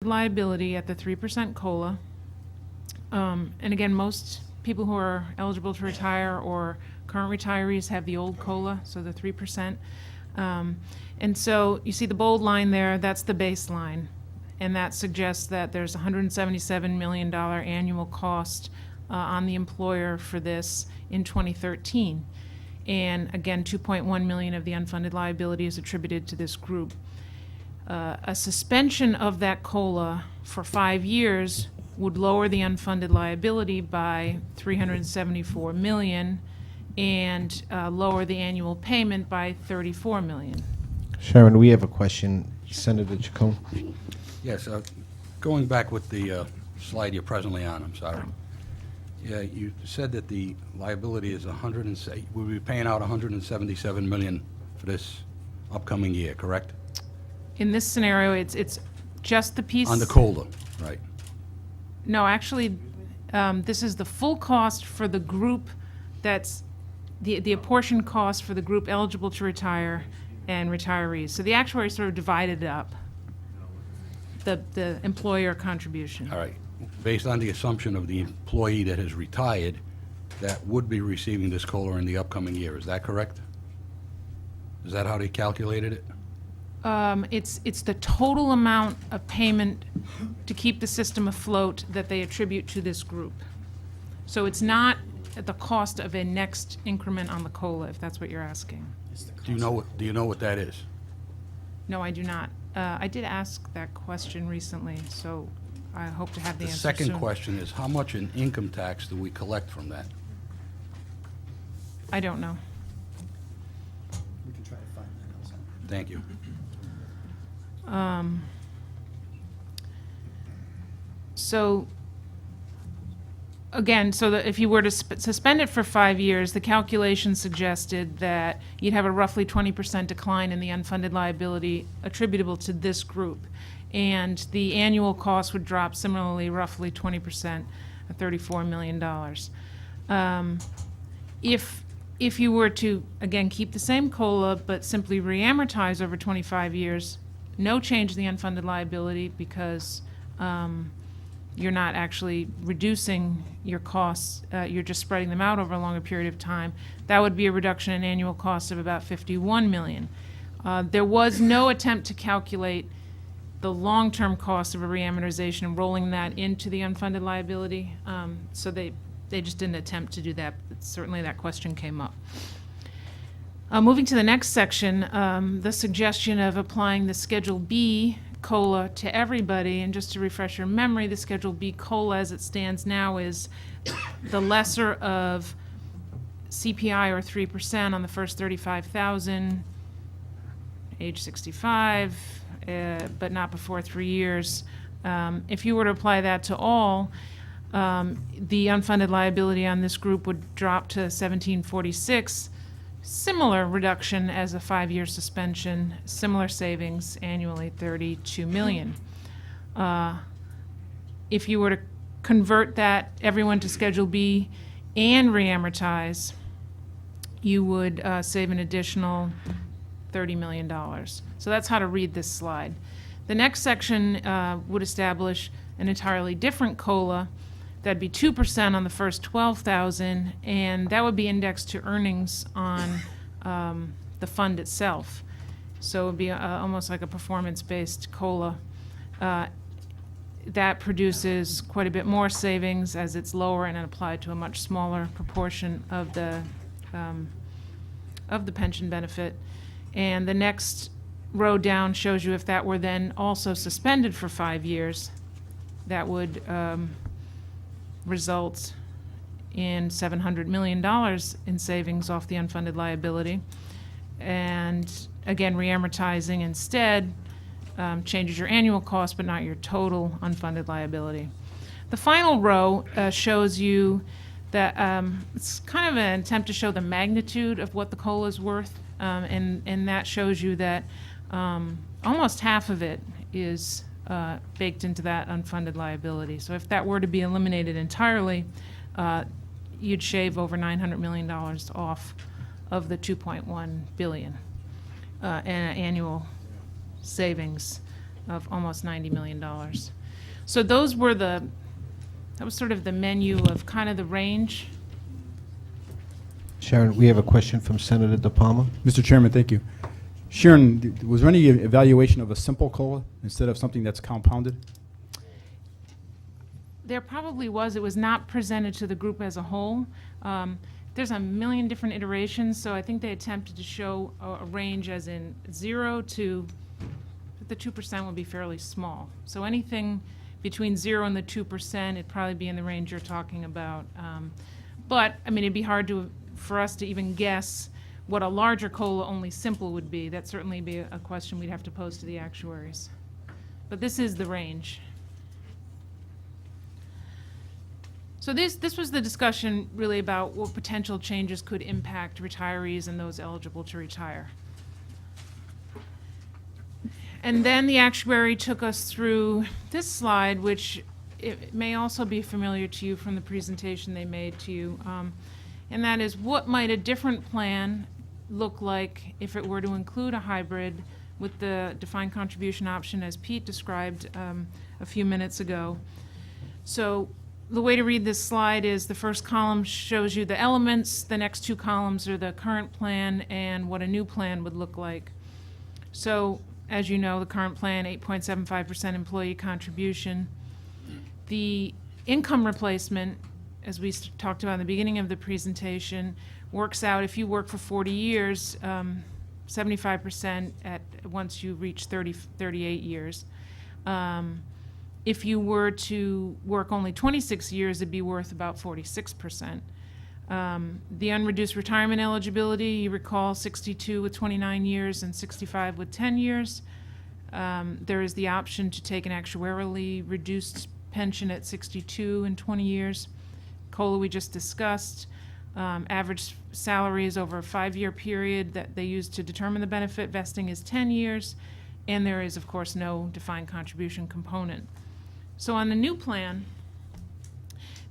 liability at the 3% COLA. And again, most people who are eligible to retire or current retirees have the old COLA, so the 3%. And so you see the bold line there, that's the baseline. And that suggests that there's $177 million annual cost on the employer for this in 2013. And again, 2.1 million of the unfunded liability is attributed to this group. A suspension of that COLA for 5 years would lower the unfunded liability by $374 million and lower the annual payment by $34 million. Sharon, we have a question. Senator Chacon. Yes, going back with the slide you're presently on, I'm sorry. Yeah, you said that the liability is we'll be paying out $177 million for this upcoming year, correct? In this scenario, it's just the piece. On the COLA, right? No, actually, this is the full cost for the group that's the apportioned cost for the group eligible to retire and retirees. So the actuary sort of divided it up, the employer contribution. All right. Based on the assumption of the employee that has retired, that would be receiving this COLA in the upcoming year, is that correct? Is that how they calculated it? It's the total amount of payment to keep the system afloat that they attribute to this group. So it's not at the cost of a next increment on the COLA, if that's what you're asking. Do you know what that is? No, I do not. I did ask that question recently, so I hope to have the The answer second soon. question is, how much in income tax do we collect from that? I don't know. We can try to find that outside. Thank you. So, again, so that if you were to suspend it for 5 years, the calculation suggested that you'd have a roughly 20% decline in the unfunded liability attributable to this group. And the annual cost would drop similarly, roughly 20%, $34 million. If you were to, again, keep the same COLA, but simply re-amortize over 25 years, no change in the unfunded liability because you're not actually reducing your costs, you're just spreading them out over a longer period of time. That would be a reduction in annual costs of about $51 million. There was no attempt to calculate the long-term cost of a reamortization and rolling that into the unfunded liability, so they just didn't attempt to do that, but certainly that question came up. Moving to the next section, the suggestion of applying the Schedule B COLA to everybody, and just to refresh your memory, the Schedule B COLA as it stands now is the lesser of CPI or 3% on the first $35,000, age 65, but not before 3 years. If you were to apply that to all, the unfunded liability on this group would drop to $1,746. Similar reduction as a 5-year suspension, similar savings annually, $32 million. If you were to convert that, everyone to Schedule B and reamortize, you would save an additional $30 million. So that's how to read this slide. The next section would establish an entirely different COLA. That'd be 2% on the first $12,000, and that would be indexed to earnings on the fund itself. So it would be almost like a performance-based COLA. That produces quite a bit more savings as it's lower and applied to a much smaller proportion of the pension benefit. And the next row down shows you if that were then also suspended for 5 years, that would result in $700 million in savings off the unfunded liability. And again, reamortizing instead changes your annual cost but not your total unfunded liability. The final row shows you that it's kind of an attempt to show the magnitude of what the COLA is worth, and that shows you that almost half of it is baked into that unfunded liability. So if that were to be eliminated entirely, you'd shave over $900 million off of the $2.1 billion annual savings of almost $90 million. So that was sort of the menu of kind of the range. Sharon, we have a question from Senator De Palma. Mr. Chairman, thank you. Sharon, was there any evaluation of a simple COLA instead of something that's compounded? There probably was. It was not presented to the group as a whole. There's a million different iterations, so I think they attempted to show a range as in 0 to, the 2% would be fairly small. So anything between 0 and the 2%, it'd probably be in the range you're talking about. But, I mean, it'd be hard for us to even guess what a larger COLA only simple would be. That'd certainly be a question we'd have to pose to the actuaries. But this is the range. So this was the discussion really about what potential changes could impact retirees and those eligible to retire. And then the actuary took us through this slide, which it may also be familiar to you from the presentation they made to you. And that is, what might a different plan look like if it were to include a hybrid with the defined contribution option as Pete described a few minutes ago. So the way to read this slide is the first column shows you the elements, the next two columns are the current plan and what a new plan would look like. So as you know, the current plan, 8.75% employee contribution. The income replacement, as we talked about in the beginning of the presentation, works out if you work for 40 years, 75% once you reach 38 years. If you were to work only 26 years, it'd be worth about 46%. The unreduced retirement eligibility, you recall 62 with 29 years and 65 with 10 years. There is the option to take an actuarially reduced pension at 62 and 20 years. COLA we just discussed. Average salary is over a 5-year period that they use to determine the benefit. Vesting is 10 years. And there is, of course, no defined contribution component. So on the new plan,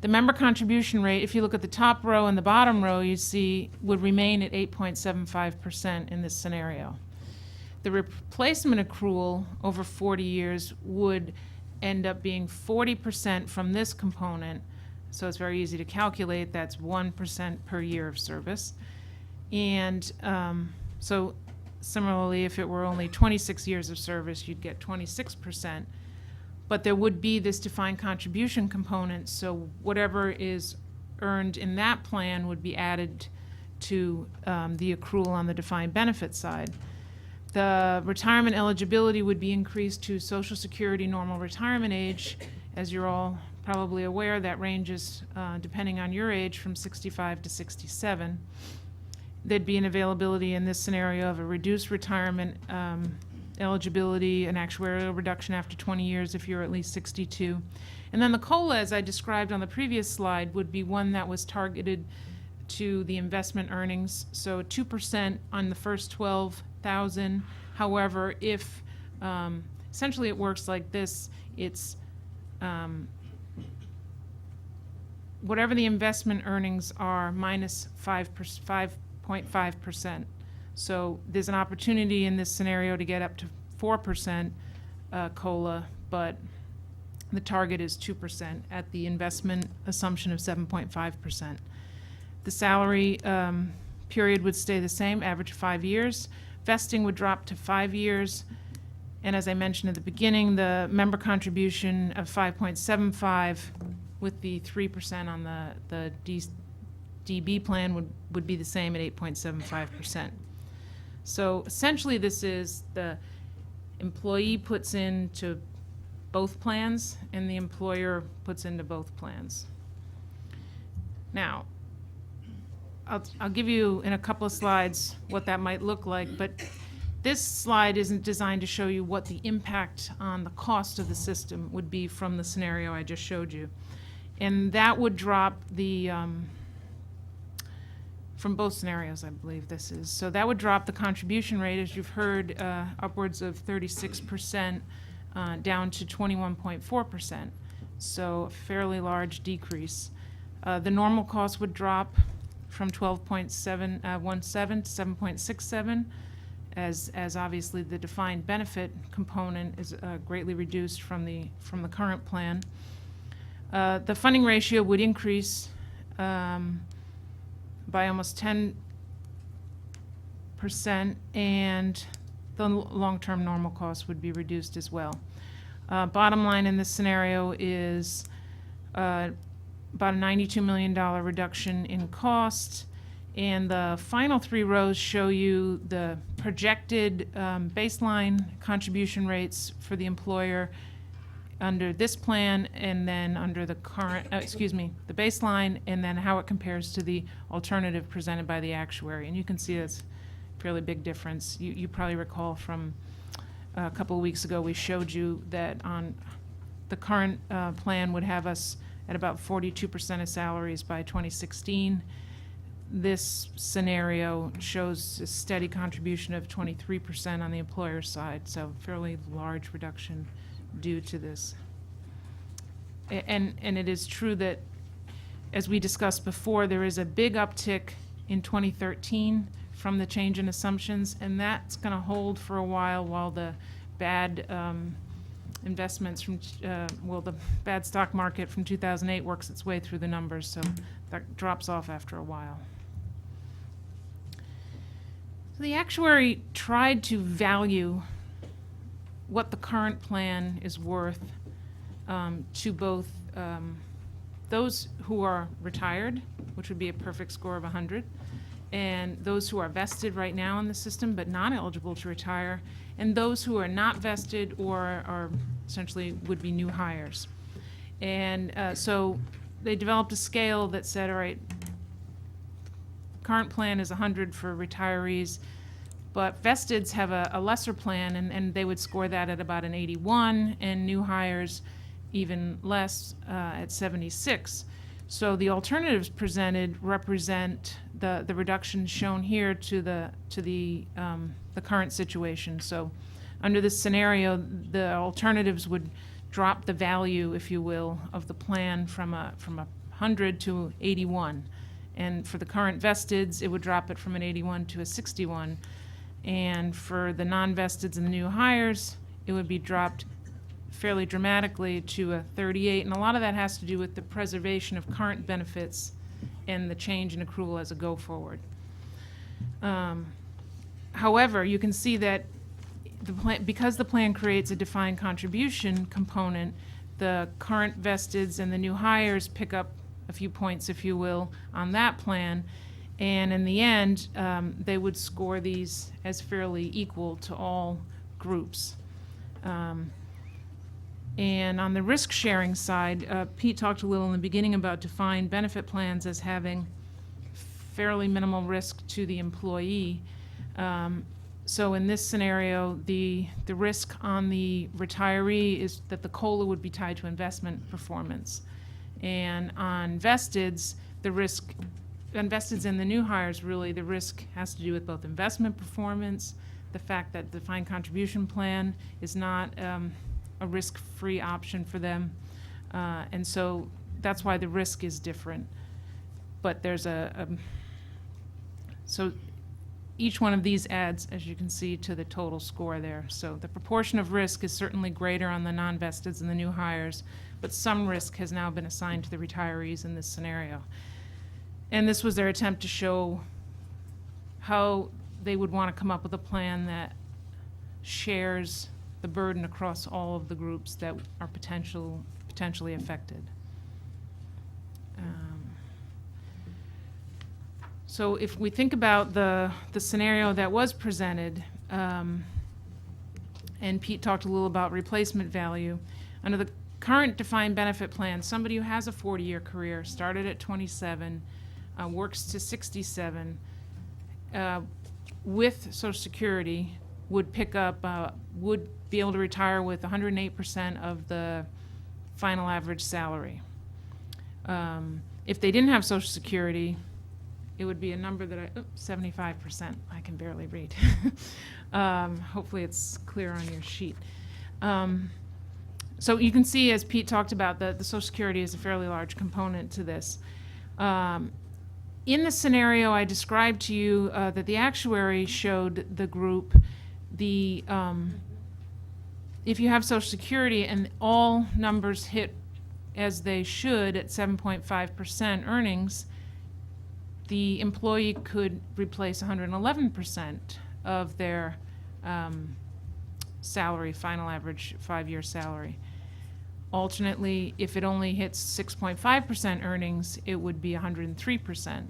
the member contribution rate, if you look at the top row and the bottom row, you see would remain at 8.75% in this scenario. The replacement accrual over 40 years would end up being 40% from this component. So it's very easy to calculate. That's 1% per year of service. And so similarly, if it were only 26 years of service, you'd get 26%. But there would be this defined contribution component, so whatever is earned in that plan would be added to the accrual on the defined benefit side. The retirement eligibility would be increased to Social Security normal retirement age. As you're all probably aware, that ranges, depending on your age, from 65 to 67. There'd be an availability in this scenario of a reduced retirement eligibility, an actuarial reduction after 20 years if you're at least 62. And then the COLA, as I described on the previous slide, would be one that was targeted to the investment earnings, so 2% on the first 12,000. However, if essentially it works like this, it's whatever the investment earnings are minus 5.5%. So there's an opportunity in this scenario to get up to 4% COLA, but the target is 2% at the investment assumption of 7.5%. The salary period would stay the same, average 5 years. Vesting would drop to 5 years. And as I mentioned at the beginning, the member contribution of 5.75 with the 3% on the DB plan would be the same at 8.75%. So essentially this is the employee puts into both plans and the employer puts into both plans. Now, I'll give you in a couple of slides what that might look like, but this slide isn't designed to show you what the impact on the cost of the system would be from the scenario I just showed you. And that would drop the from both scenarios, I believe this is. So that would drop the contribution rate, as you've heard, upwards of 36% down to 21.4%. So a fairly large decrease. The normal cost would drop from 12.17 to 7.67, as obviously the defined benefit component is greatly reduced from the current plan. The funding ratio would increase by almost 10%, and the long-term normal cost would be reduced as well. Bottom line in this scenario is about a $92 million reduction in cost, and the final three rows show you the projected baseline contribution rates for the employer under this plan, and then under the current, the baseline, and then how it compares to the alternative presented by the actuary. And you can see it's a fairly big difference. You probably recall from a couple of weeks ago, we showed you that on the current plan would have us at about 42% of salaries by 2016. This scenario shows a steady contribution of 23% on the employer side, so fairly large reduction due to this. And it is true that, as we discussed before, there is a big uptick in 2013 from the change in assumptions, and that's going to hold for a while the bad investments from, the bad stock market from 2008 works its way through the numbers, so that drops off after a while. So the actuary tried to value what the current plan is worth to both those who are retired, which would be a perfect score of 100, and those who are vested right now in the system but not eligible to retire, and those who are not vested or are essentially would be new hires. And so they developed a scale that said, all right, current plan is 100 for retirees, but vesteds have a lesser plan, and they would score that at about an 81, and new hires even less at 76. So the alternatives presented represent the reduction shown here to the current situation. So under this scenario, the alternatives would drop the value, if you will, of the plan from a 100 to 81. And for the current vesteds, it would drop it from an 81 to a 61. And for the non-vesteds and the new hires, it would be dropped fairly dramatically to a 38. And a lot of that has to do with the preservation of current benefits and the change in accrual as a go-forward. However, you can see that because the plan creates a defined contribution component, the current vesteds and the new hires pick up a few points, if you will, on that plan. And in the end, they would score these as fairly equal to all groups. And on the risk-sharing side, Pete talked a little in the beginning about defined benefit plans as having fairly minimal risk to the employee. So in this scenario, the risk on the retiree is that the COLA would be tied to investment performance. And on vesteds, the risk, on vesteds and the new hires, really, the risk has to do with both investment performance, the fact that the defined contribution plan is not a risk-free option for them. And so that's why the risk is different. But there's so each one of these adds, as you can see, to the total score there. So the proportion of risk is certainly greater on the non-vesteds and the new hires, but some risk has now been assigned to the retirees in this scenario. And this was their attempt to show how they would want to come up with a plan that shares the burden across all of the groups that are potentially affected. So if we think about the scenario that was presented, and Pete talked a little about replacement value, under the current defined benefit plan, somebody who has a 40-year career, started at 27, works to 67, with Social Security, would pick up, would be able to retire with 108% of the final average salary. If they didn't have Social Security, it would be a number that 75%. I can barely read. Hopefully it's clear on your sheet. So you can see, as Pete talked about, the Social Security is a fairly large component to this. In the scenario I described to you that the actuary showed the group, the if you have Social Security and all numbers hit as they should at 7.5% earnings, the employee could replace 111% of their salary, final average 5-year salary. Alternately, if it only hits 6.5% earnings, it would be 103%.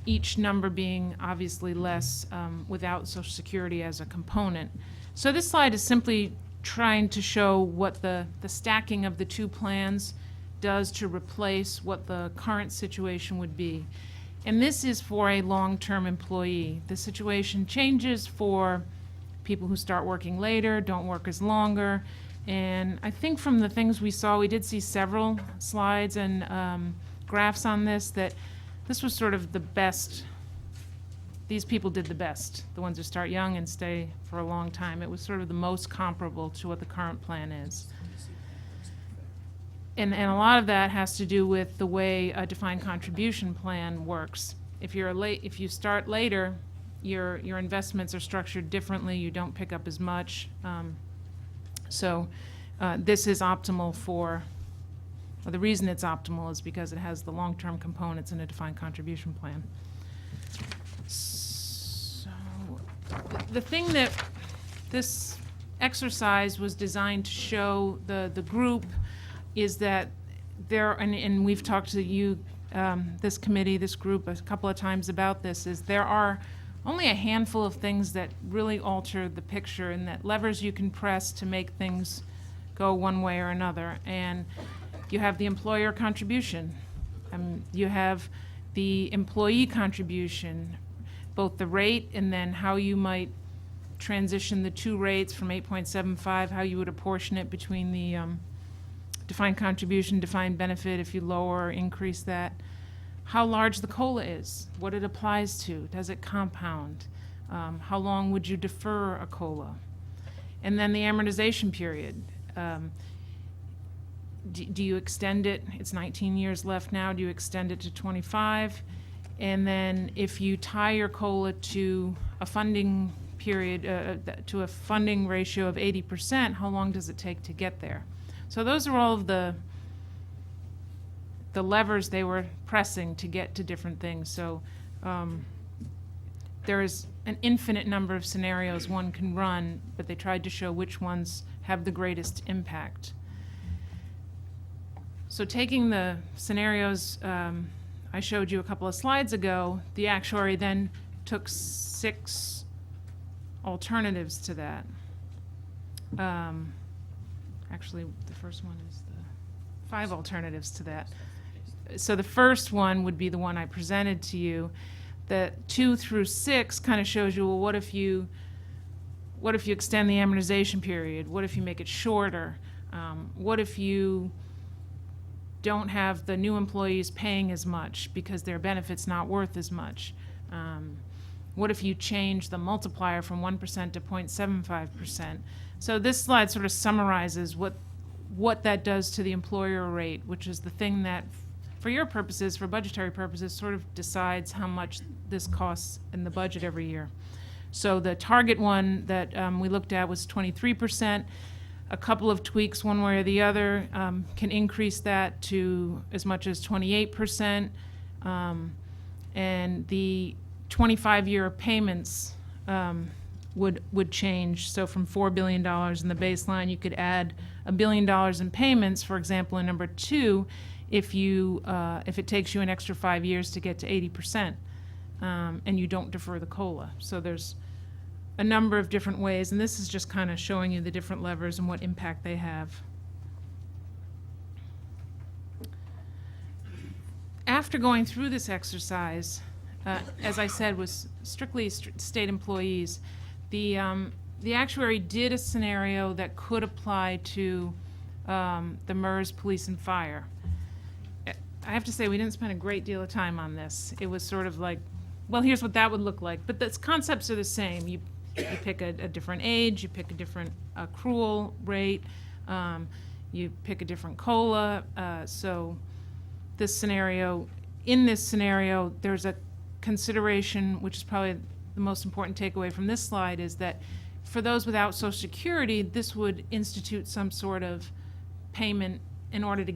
Each number being obviously less without Social Security as a component. So this slide is simply trying to show what the stacking of the two plans does to replace what the current situation would be. And this is for a long-term employee. The situation changes for people who start working later, don't work as longer. And I think from the things we saw, we did see several slides and graphs on this, that this was sort of the best. These people did the best, the ones who start young and stay for a long time. It was sort of the most comparable to what the current plan is. And a lot of that has to do with the way a defined contribution plan works. If you start later, your investments are structured differently. You don't pick up as much. So this is optimal for, well, the reason it's optimal is because it has the long-term components in a defined contribution plan. So the thing that this exercise was designed to show the group is that there, and we've talked to you, this committee, this group, a couple of times about this, is there are only a handful of things that really alter the picture, and that levers you can press to make things go one way or another. And you have the employer contribution. You have the employee contribution, both the rate and then how you might transition the two rates from 8.75, how you would apportion it between the defined contribution, defined benefit, if you lower or increase that. How large the COLA is, what it applies to, does it compound? How long would you defer a COLA? And then the amortization period. Do you extend it? It's 19 years left now. Do you extend it to 25? And then if you tie your COLA to a funding period, to a funding ratio of 80%, how long does it take to get there? So those are all of the levers they were pressing to get to different things. So there is an infinite number of scenarios one can run, but they tried to show which ones have the greatest impact. So taking the scenarios I showed you a couple of slides ago, the actuary then took 6 alternatives to that. Actually, the first one is the 5 alternatives to that. So the first one would be the one I presented to you. The 2 through 6 kind of shows you, well, what if you extend the amortization period? What if you make it shorter? What if you don't have the new employees paying as much because their benefit's not worth as much? What if you change the multiplier from 1% to 0.75%? So this slide sort of summarizes what that does to the employer rate, which is the thing that, for your purposes, for budgetary purposes, sort of decides how much this costs in the budget every year. So the target one that we looked at was 23%. A couple of tweaks one way or the other can increase that to as much as 28%. And the 25-year payments would change. So from $4 billion in the baseline, you could add $1 billion in payments, for example, in number 2, if it takes you an extra 5 years to get to 80%, and you don't defer the COLA. So there's a number of different ways, and this is just kind of showing you the different levers and what impact they have. After going through this exercise, as I said, was strictly state employees, the actuary did a scenario that could apply to the MERS, police, and fire. I have to say, we didn't spend a great deal of time on this. It was sort of like, well, here's what that would look like. But the concepts are the same. You pick a different age, you pick a different accrual rate, you pick a different COLA. So this scenario in this scenario, there's a consideration, which is probably the most important takeaway from this slide, is that for those without Social Security, this would institute some sort of payment in order to